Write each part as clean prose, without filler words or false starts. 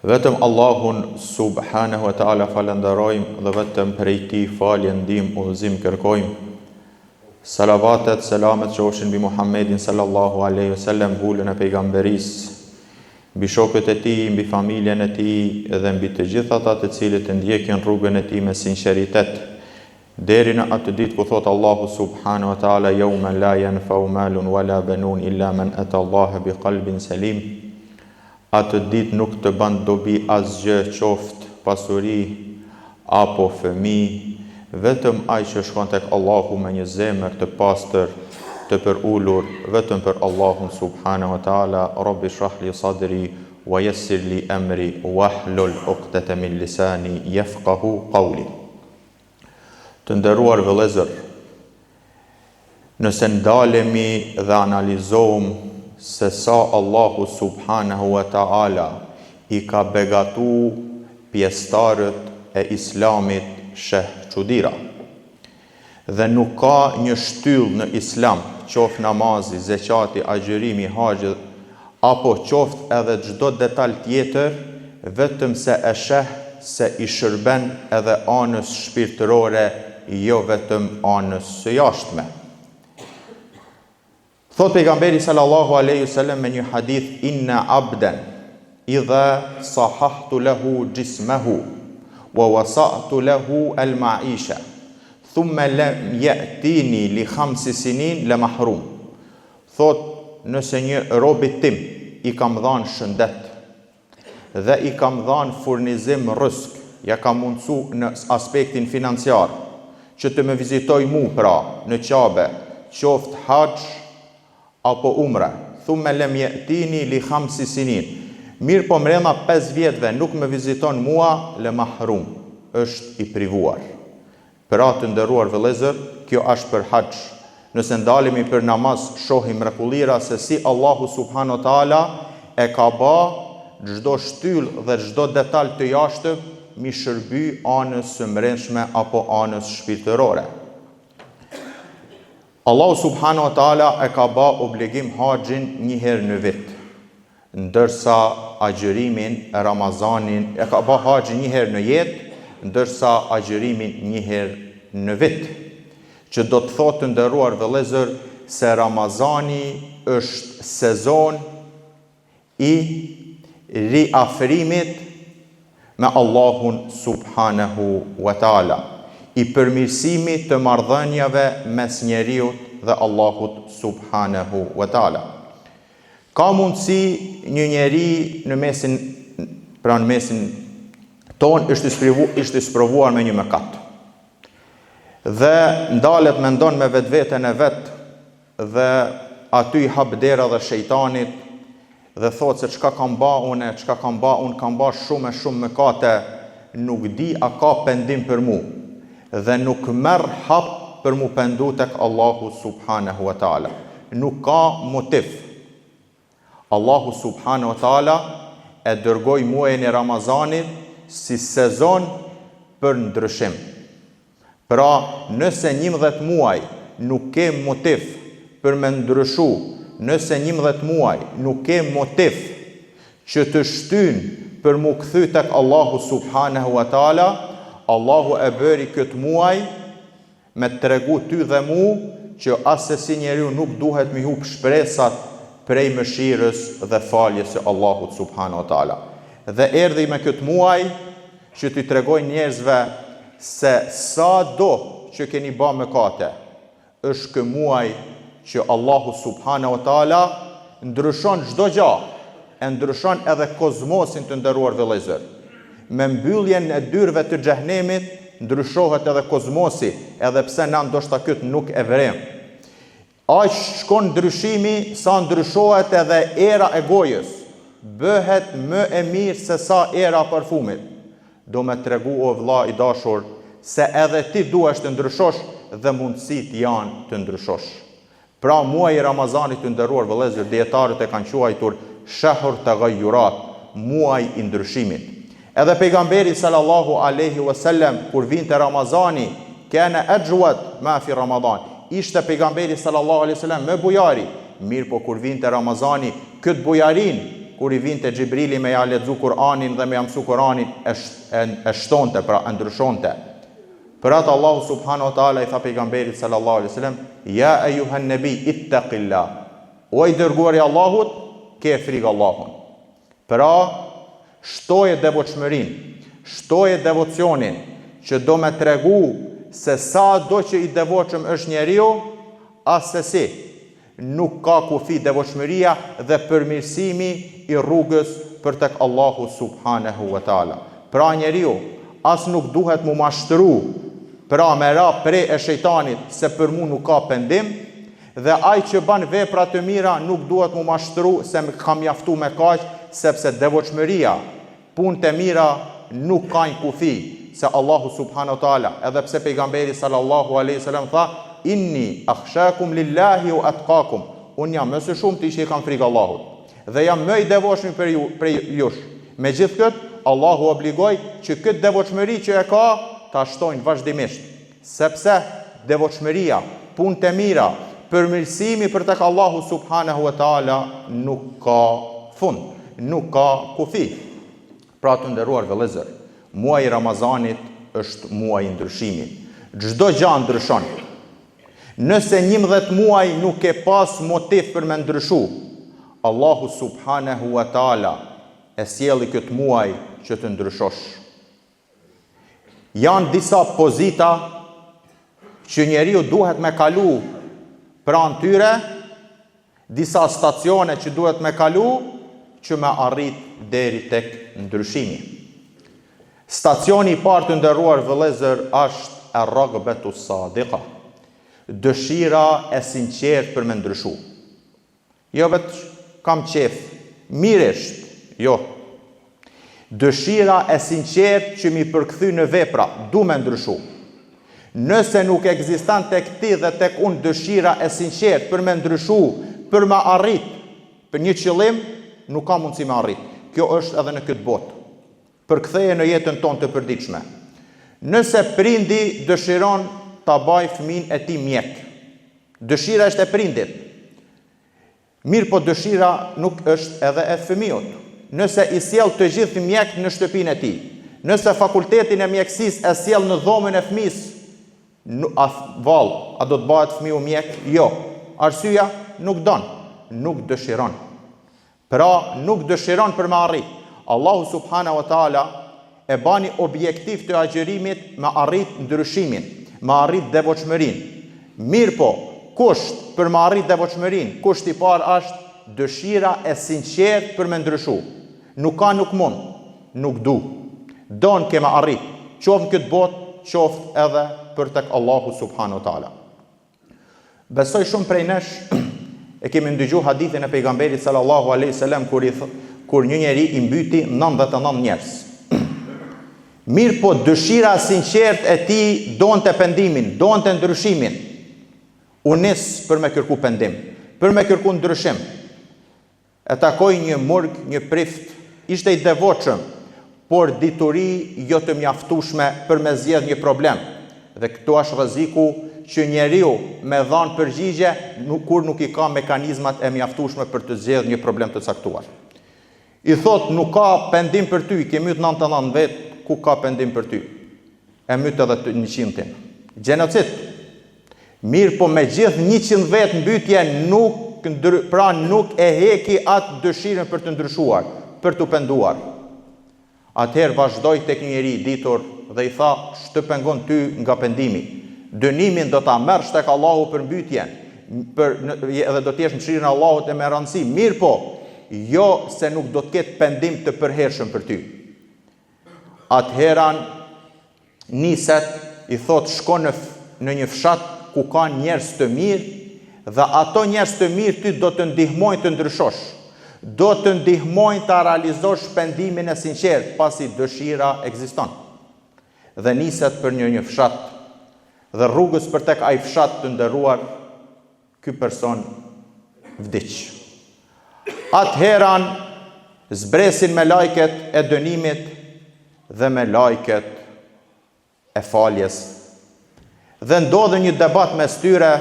Vetëm Allahun subhanahu wa ta'ala falenderojmë dhe vetëm prej tij falje, ndihmë, udhëzim kërkojmë. Salavatet, selamet qofshin mbi Muhammedin sallallahu alaihi wasallam, hulën e pejgamberisë, mbi shokët e tij, mbi familjen e tij dhe mbi të gjithë ata të cilët ndjekin rrugën e tij me sinqeritet, deri në atë ditë ku thot Allahu subhanahu wa ta'ala: "Yawma la yanfa'u malun wala banun illa man ata Allah biqalbin salim." Atë ditë nuk të bën dobi asgjë, qoftë pasuri apo fëmijë, vetëm ai që shkon tek Allahu me një zemër të pastër, të përulur vetëm për Allahun subhanahu wa ta'ala. Rabbi shrah li sadri wa yassir li amri wahlul 'uqdatan min lisani yafqahu qawli. Të nderuar vëllezër, nëse ndalemi dhe analizojmë se sa Allahu subhanahu wa ta'ala i ka begatu pjestarët e islamit, sheh çudira. Dhe nuk ka një shtyllë në islam, qoftë namazi, zeqati, agjërimi, haxhi, apo qoftë edhe çdo detaj tjetër, vetëm se e sheh se i shërben edhe anës shpirtërore, jo vetëm anës së jashtme. Thot pejgamberi sallallahu alaihi wasallam me një hadith: "Inna abdan idha sahahtu lahu jismahu wa wasa'tu lahu al-ma'isha thumma lam ya'tini li 5 sinin la mahrum." Thot, nëse një robit tim i kam dhanë shëndet dhe i kam dhanë furnizim rrezik, ja kam mundsu në aspektin financiar që të më vizitoj mu, pra në Qabe, qoftë haxh apo umre, thumma lam ya'tini li 5 sinin, mirë po mrena 5 vjetëve nuk me viziton mua, le mahrum, është i privuar. Pra të nderuar vëllezër, kjo është për haxh. Nëse ndalemi për namaz, shohim mrekullira se si Allahu subhanahu wa ta'ala e ka ba çdo shtyllë dhe çdo detaj të jashtëm mi shërby anës së mbrëmshme apo anës shpirtërore. Allahu subhanahu wa ta'ala e ka ba obligim haxhin një herë në vit, ndërsa agjërimin e Ramazanin e ka ba haxhin një herë në jetë, ndërsa agjërimin një herë në vit. Që do të thotë, të nderuar vëllezër, se Ramazani është sezon i riafrimit me Allahun subhanahu wa ta'ala, i përmirësimit të marrëdhënieve mes njeriut dhe Allahut subhanahu wa ta'ala. Ka mundësi një njeri në mesin ton ishte sprovuar me një mëkat, dhe ndalet mendon me vetveten e vet, dhe aty i hap dera dhe shejtanit dhe thot se çka kam ba unë, kam ba shumë mëkate, nuk di a ka pendim për mu, dhe nuk merr hap për mu pendu tek Allahu subhanahu wa ta'ala. Nuk ka motiv. Allahu subhanahu wa ta'ala e dërgoi muajin e Ramazanit si sezon për ndryshim. Pra, nëse 11 muaj nuk ke motiv për me ndryshu, nëse 11 muaj nuk ke motiv që të shtyn për mu kthy tek Allahu subhanahu wa ta'ala, Allahu e bëri këtë muaj me të tregu ty dhe mu që asesi njeriu nuk duhet mi hup shpresat prej mëshirës dhe faljes e Allahut subhanahu wa ta'ala. Dhe erdhi me këtë muaj që t'i tregoj njerëzve se sa do që keni ba mëkate, është kë muaj që Allahu subhanahu wa ta'ala ndryshon çdo gjë, e ndryshon edhe kozmosin, të nderuar vëllezër. Me mbylljen e dyrëve të xhehenemit ndryshohet edhe kozmosi, edhe pse na ndoshta këtë nuk e vrem. Aq shkon ndryshimi sa ndryshohet edhe era e gojës, bëhet më e mirë se sa era parfumit. Do me tregu, o vëlla i dashur, se edhe ti duhesh të ndryshosh dhe mundësit janë të ndryshosh. Pra muaji i Ramazanit, të nderuar vëllezër, dietarët e kanë quajtur shahr taghayyurat, muaj i ndryshimit. Edhe pejgamberi sallallahu alaihi wasallam kur vinte Ramazani, kana ajwad ma fi Ramadan, ishte pejgamberi sallallahu alaihi wasallam me bujari, mirë po kur vinte Ramazani, këtë bujarin kur i vinte Xhibrili me ja lexu Kur'anin dhe me ja mësu Kur'anin, e shtonte, pra e ndryshonte. Për atë Allahu subhanahu wa taala i tha pejgamberit sallallahu alaihi wasallam: "Ya ayyuhan nabi ittaqillah." O i dërguari i Allahut, ke frikë Allahun. Pra, shtoje devotshmërinë, shtoje devocionin, që do me tregu se sa do që i devotshëm është njeriu, as se si nuk ka kufi devotshmëria dhe përmirësimi i rrugës për tek Allahu subhanahu wa taala. Pra njeriu as nuk duhet mu mashtru, pra me ra prej e shejtanit se për mu nuk ka pendim, dhe ai që ban vepra të mira nuk duhet mu mashtru se kam mjaftu me kaq, sepse devotshmëria, punët e mira nuk kanë kufi, se Allahu subhanahu wa taala, edhe pse pejgamberi sallallahu alaihi wasallam tha: "Inni akhshakum lillahi wa atqakum." Unë jam më së shumti që i kam frikë Allahut dhe jam më i devotshëm prej jush. Megjithatë, Allahu obligoi që këtë devotshmëri që e ka ta shtojnë vazhdimisht, sepse devotshmëria, punët e mira, përmirësimi për tek Allahu subhanahu wa taala nuk ka fund, nuk ka kufi. Pra të nderuar vëllezër, muaji i Ramazanit është muaji i ndryshimit. Çdo gjë ndryshon. Nëse 11 muaj nuk ke pas motiv për me ndryshu, Allahu subhanahu wa taala e sjelli këtë muaj që të ndryshosh. Janë disa pozita që njeriu duhet me kalu pranë tyre, disa stacione që duhet me kalu që me arrit deri tek ndryshimi. Stacioni i parë të nderuar vëllezër është ar-raghbatu sadiqa, dëshira e sinqertë për me ndryshu. Jo vetë kam qef, miresht, jo. Dëshira e sinqertë që mi përkthy në vepra, du me ndryshu. Nëse nuk ekziston tek ti dhe tek unë dëshira e sinqertë për me ndryshu, për me arrit, për një qëllim, nuk ka mundësi me arrit. Kjo është edhe në këtë botë. Përktheje në jetën tonë të përditshme. Nëse prindi dëshiron ta baj fëmin e ti mjek, dëshira është e prindit. Mirë po dëshira nuk është edhe e fëmijët. Nëse i sjell të gjithë mjek në shtëpinë e tij, nëse fakultetin e mjekësisë e sjell në dhomën e fëmisë, a do të bëhet fëmiu mjek? Jo. Arsyeja nuk don, nuk dëshiron. Pra nuk dëshiron për me arrit. Allahu subhanahu wa taala e bani objektiv të agjerimit me arrit ndryshimin, me arrit devotshmërinë. Mirë po, kusht për me arrit devotshmërinë, kusht i parë është dëshira e sinqertë për me ndryshu. Nuk ka, nuk mund, nuk du. Don ke me arrit, qoftë në këtë botë, qoftë edhe për tek Allahu subhanahu wa taala. Besoj shumë prej nesh e kemi ndëgju hadithin e pejgamberit sallallahu alaihi wasallam kur një njeri i mbyti 99 njerëz. Mirë po dëshira sinqertë e ti donte pendimin, donte ndryshimin. U nis për me kërku pendim, për me kërku ndryshim. E takoi një murg, një prift, ishte i devotshëm, por dituri jo të mjaftueshme për me zgjedh një problem. Dhe këtu është rreziku që njeriu me dhanë përgjigje kur nuk i ka mekanizmat e mjaftueshme për të zgjedhur një problem të caktuar. I thot nuk ka pendim për ty, ke myt 99 vet, ku ka pendim për ty? E myt edhe 100-tin. Gjenocid. Mirë po me gjithë 100 vet mbytje nuk e heki atë dëshirën për të ndryshuar, për të penduar. Atëherë vazhdoi tek një njeri ditur dhe i tha, "Ç'të pengon ty nga pendimi? Dënimin do ta merrsh tek Allahu për mbytjen, edhe do të jesh në mëshirën e Allahut e me rëndësi. Mirë po, jo se nuk do të ketë pendim të përhershëm për ty." Atëheran niset, i thot, shko në një fshat ku ka njerëz të mirë dhe ato njerëz të mirë ty do të ndihmojnë të ndryshosh, do të ndihmojnë të realizosh pendimin e sinqertë pasi dëshira ekziston. Dhe niset për një fshat dhe rrugës për tek ai fshat të nderuar, ky person vdiq. Atëheran zbresin me lajket e dënimit dhe me lajket e faljes. Dhe ndodhe një debat mes tyre,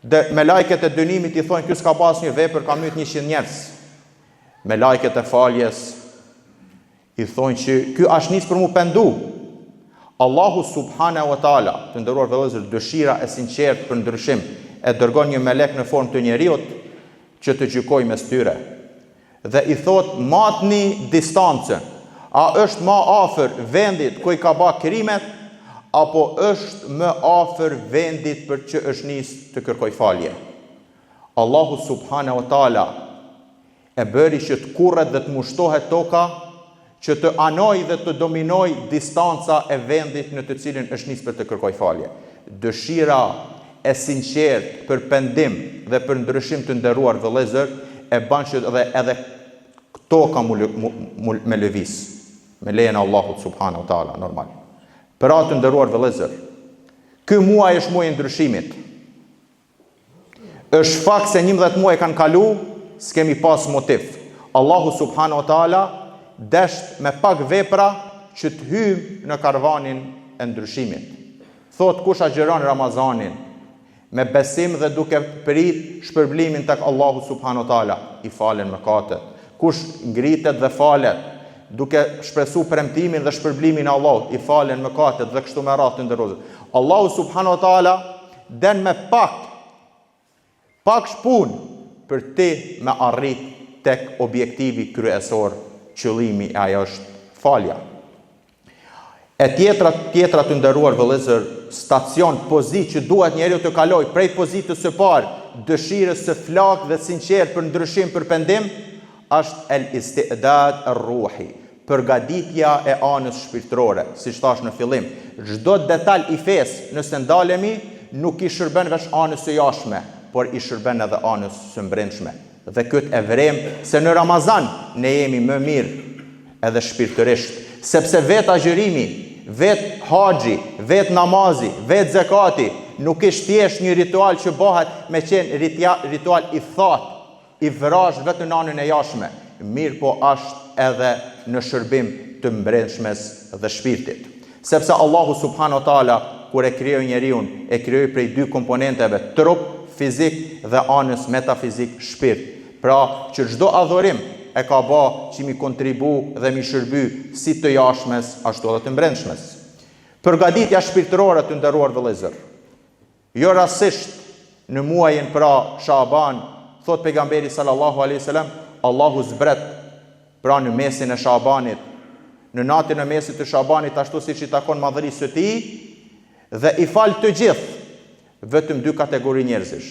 dhe me lajket e dënimit i thonë, ky s'ka pas një vepër, ka myt 100 njerëz. me lajket e faljes, i thonë që ky është nis për mu pendu. Allahu subhanahu wa taala, të nderuar vëllezër, dëshira e sinqertë për ndryshim e dërgon një melek në formë të njeriut që të gjykojë mes tyre. Dhe i thot, matni distancën. A është më afër vendit ku i ka bërë krimet, apo është më afër vendit për që është nis të kërkoj falje? Allahu subhanahu wa taala e bëri që të kurret dhe të mushtohet toka, që të anoj dhe të dominoj distanca e vendit në të cilin është nis për të kërkoj falje. Dëshira e sinqertë për pendim dhe për ndryshim të nderuar vëllezër e bën që edhe toka me lëviz, me lejen e Allahut subhanahu wa taala normal. Për atë të nderuar vëllezër, ky muaj është muaji i ndryshimit. Është fakt se 11 muaj kanë kalu, s'kemi pas motiv. Allahu subhanahu wa taala desht me pak vepra që të hyjmë në karavanin e ndryshimit. Thot kush agjeron Ramazanin me besim dhe duke prit shpërblimin tek Allahu subhanahu wa taala, i falen mëkatet. Kush ngritet dhe falet duke shpresu premtimin dhe shpërblimin e Allahut, i falen mëkatet dhe kështu me radhë të nderuar. Allahu subhanahu wa taala den me pak shpun për ti me arrit tek objektivi kryesor, qëllimi e ajo është falja. E tjetra të nderuar vëllezër, stacion, pozitë që duhet njeriu të kaloj prej pozitës së parë, dëshirës së flak dhe sinqert për ndryshim, për pendim, është el istidad ar-ruhi, përgatitja e anës shpirtërore, siç thash në fillim. Çdo detaj i fesë, nëse ndalemi, nuk i shërben veç anës së jashtme, por i shërben edhe anës së brendshme. Dhe këtë e vrem se në Ramazan ne jemi më mirë edhe shpirtërisht, sepse vetë agjërimi, vetë haxhi, vetë namazi, vetë zakati nuk është thjesht një ritual që bëhet me qenë ritual i thatë, i vrasht vetë në anën e jashtme, mirë po është edhe në shërbim të brendshmes dhe shpirtit. Sepse Allahu subhanahu wa taala kur e krijoi njeriun, e krijoi prej dy komponenteve, trup fizik dhe anës metafizik, shpirt. Pra që çdo adhurim e ka bë që mi kontribu dhe mi shërby si të jashtmes ashtu edhe të brendshmes. Përgatitja shpirtërore të nderuar vëllezër. Jo rastësisht në muajin pra Shaban, thot pejgamberi sallallahu alaihi wasallam, Allahu zbret pra në mesin e Shabanit, në natën e mesit të Shabanit, ashtu siç i takon madhërisë së tij, dhe i fal të gjithë vetëm dy kategori njerëzish.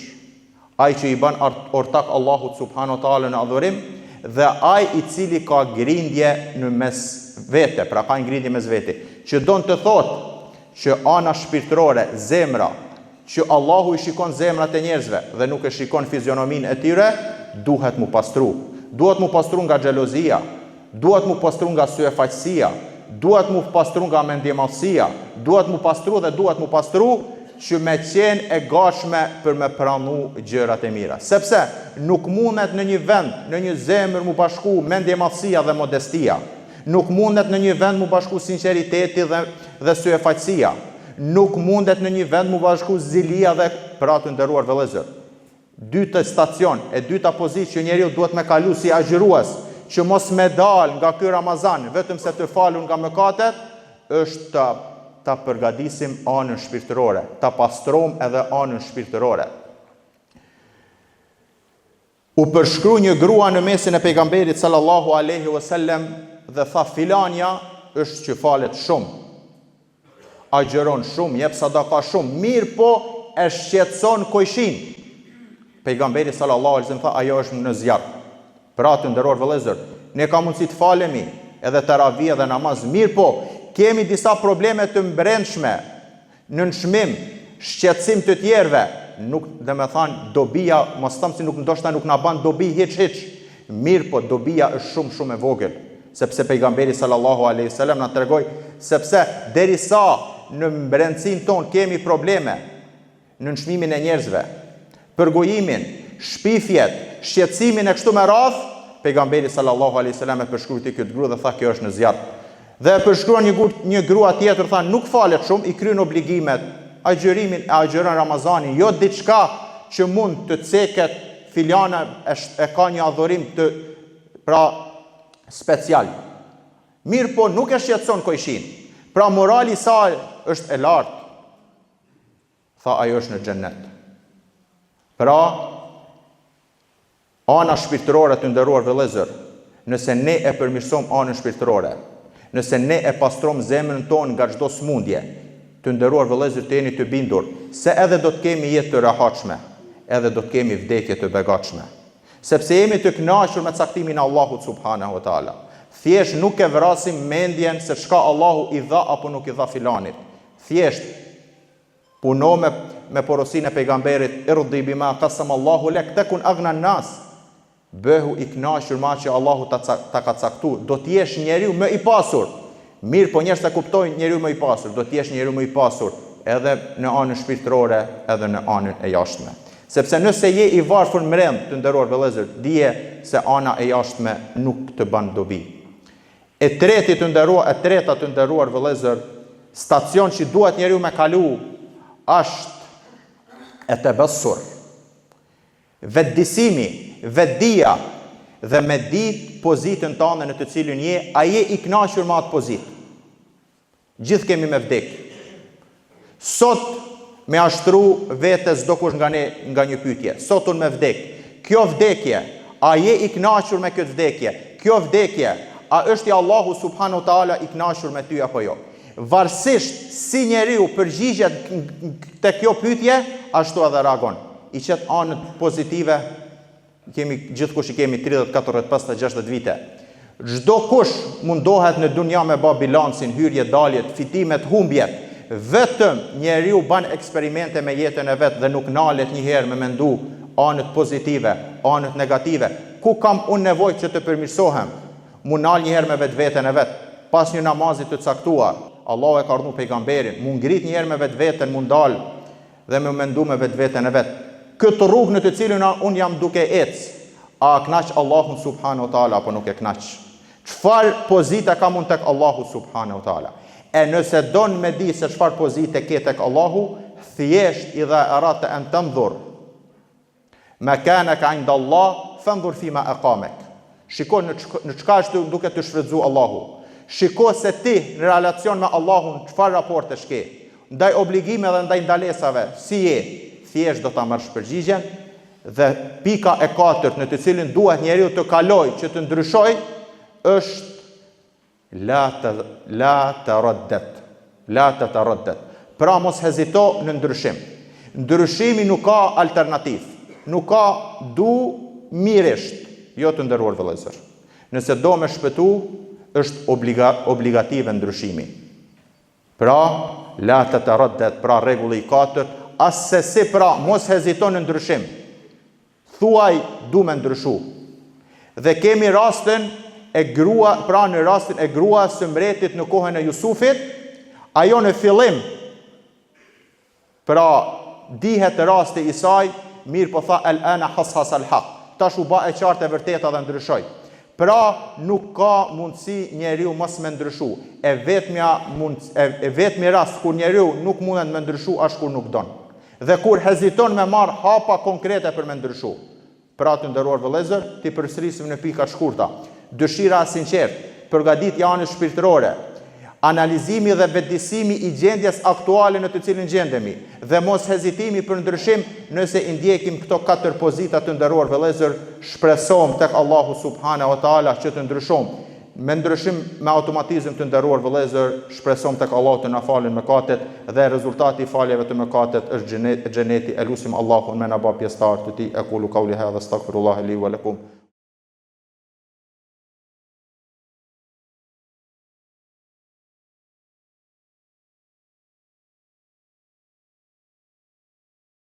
Ai që i bën ortak Allahut subhanahu wa taala në adhurim, dhe ai i cili ka grindje në mes vete, pra ka grindje mes vete, që don të thotë që ana shpirtërore, zemra, që Allahu i shikon zemrat e njerëzve dhe nuk e shikon fizionomin e tyre, duhet mu pastru. Duhet mu pastru nga xhelozia, duhet mu pastru nga syefaqësia, duhet mu pastru nga mendjemallësia, duhet mu pastru që me qenë e gatshme për me pranu gjërat e mira. Sepse nuk mundet në një vend, në një zemër mu bashku mendjemallësia dhe modestia. Nuk mundet në një vend mu bashku sinqeriteti dhe syefaqësia. Nuk mundet në një vend mu bashku zilia dhe pra të nderuar vëllezër. Dyta stacion, e dyta pozitë që njeriu duhet me kalu si agjërues, që mos me dal nga ky Ramazan vetëm se të falun nga mëkatet, është ta përgatisim anën shpirtërore, ta pastrom edhe anën shpirtërore. U përshkru një grua në mesin e pejgamberit sallallahu alaihi wasallam dhe tha, filanja është që falet shumë, agjeron shumë, jep sadaka shumë, mirë po e shqetëson kojshin. Pejgamberi sallallahu alaihi wasallam tha, ajo është në zjarr. Pra të nderuar vëllezër, ne ka mundësi të falemi edhe taravih dhe namaz, mirë po kemi disa probleme të brendshme, nënshmim, shqetësim të tjerëve, nuk dhe me thanë dobia, mos thëmë si nuk ndoshta nuk na ban dobi hiç, mirë po dobia është shumë e vogël, sepse pejgamberi sallallahu alaihi wasallam na tregoi, sepse derisa në brendësinë tonë kemi probleme, nënshmimin e njerëzve, përgojimin, shpifjet, shqetësimin e kështu me radhë, pejgamberi sallallahu alaihi wasallam e përshkruajti këtë grua dhe tha, kjo është në zjarr. Dhe përshkruan një grua tjetër, tha, nuk falet shumë, i kryen obligimet, agjërimin e agjeron Ramazanin, jo diçka që mund të ceket filjana e ka një adhurim pra special. Mirë po nuk e shqetëson kojshin. Pra morali i saj është e lartë. Tha ajo është në xhennet. Pra ana shpirtërore të nderuar vëllezër, nëse ne e përmirësojmë anën shpirtërore, nëse ne e pastrom zemrën tonë nga çdo smundje, të nderuar vëllezër, të jeni të bindur se edhe do të kemi jetë të rehatshme, edhe do të kemi vdekje të begatshme. Sepse jemi të kënaqur me caktimin e Allahut subhanahu wa taala. Thjesht nuk e vrasim mendjen se çka Allahu i dha apo nuk i dha filanit. Thjesht puno me porosinë e pejgamberit irdi bima qasama Allahu lek takun aghna nas. Bëhu i kënaqur me që Allahu ta ka caktuar, do të jesh njeriu më i pasur. Mirë, po njerëzit e kuptojnë njeriu më i pasur, do të jesh njeriu më i pasur edhe në anën shpirtërore, edhe në anën e jashtme. Sepse nëse je i varfër mrend të nderuar vëllezër, dije se ana e jashtme nuk të bën dobi. E treta të nderuar vëllezër, stacion që duhet njeriu me kalu është e tebessur. Vetëdisimi, vetëdia dhe me ditë pozitën tënde në të cilën je, a je i kënaqur me atë pozitë. Gjithë kemi me vdek. Sot me ashtru vetes do kush nga një pyetje. Sot unë me vdek. Kjo vdekje, a je i kënaqur me këtë vdekje? Kjo vdekje, a është i Allahu subhanahu wa taala i kënaqur me ty apo jo? Varësisht si njeriu përgjigjet te kjo pyetje, ashtu edhe reagon. I qet anët pozitive, gjithkush i kemi 30, 40, 50, 60 vite. Çdo kush mundohet në dunja me ba bilancin, hyrje, daljet, fitimet, humbjet. Vetëm njeriu ban eksperimente me jetën e vet dhe nuk nalet një herë me mendu anët pozitive, anët negative. Ku kam unë nevojë që të përmirësohem? Mu nal një herë me vetveten e vet, pas një namazit të caktuar. Allahu e ka urdhëruar pejgamberin, mu ngrit një herë me vetveten, mu ndal dhe me mendu me vetveten e vet. Këtë rrugë në të cilën unë jam duke ecë, a knaq Allahun subhanahu wa taala apo nuk e knaq? Çfarë pozita kam unë tek Allahu subhanahu wa taala? E nëse don me di se çfarë pozite ke tek Allahu, thjesht idha arata an tanzur makanaka inda Allah fanzur fima aqamak. Shiko në çka është duke të shfrytzu Allahu. Shiko se ti në relacion me Allahun çfarë raportesh ke, ndaj obligime dhe ndaj ndalesave, si je, thjesht do ta marrësh përgjigjen. Dhe pika e katërt në të cilin duhet njeriu të kaloj që të ndryshoj është la taraddat. Pra mos hezito në ndryshim. Ndryshimi nuk ka alternativë, nuk ka du mirisht, jo të nderuar vëllezër. Nëse do me shpëtu, është obligative ndryshimi. Pra la taraddat, pra rregulli i katërt, asesi pra mos hezito në ndryshim. Thuaj du me ndryshu. Dhe kemi rastin e grua, pra në rastin e grua së mbretit në kohën e Jusufit, ajo në fillim, pra dihet rasti i saj, mirë po tha el ana hashas al haq, tash u ba e qartë e vërteta dhe ndryshoj. Pra nuk ka mundësi njeriu mos me ndryshu. E vetmi rast kur njeriu nuk mundet me ndryshu as kur nuk don. Dhe kur heziton me marr hapa konkrete për me ndryshu. Pra të nderuar vëllezër, ti përsërisim në pika shkurta. Dëshira e sinqertë, përgatitja anës shpirtërore, analizimi dhe vetëdijsimi i gjendjes aktuale në të cilën gjendemi dhe mos hezitimi për ndryshim. Nëse i ndjekim këto 4 pozita të nderuar vëllezër, shpresojmë tek Allahu subhanahu wa taala që të ndryshojmë. Me ndryshim me automatizëm të nderuar vëllezër, shpresojmë tek Allahu të na falën mëkatet dhe rezultati i faljeve të mëkatet është xheneti. Elusim Allahun me na bë pjesëtar të tij. Aqulu qawli hadha astaghfirullaha li wa lakum.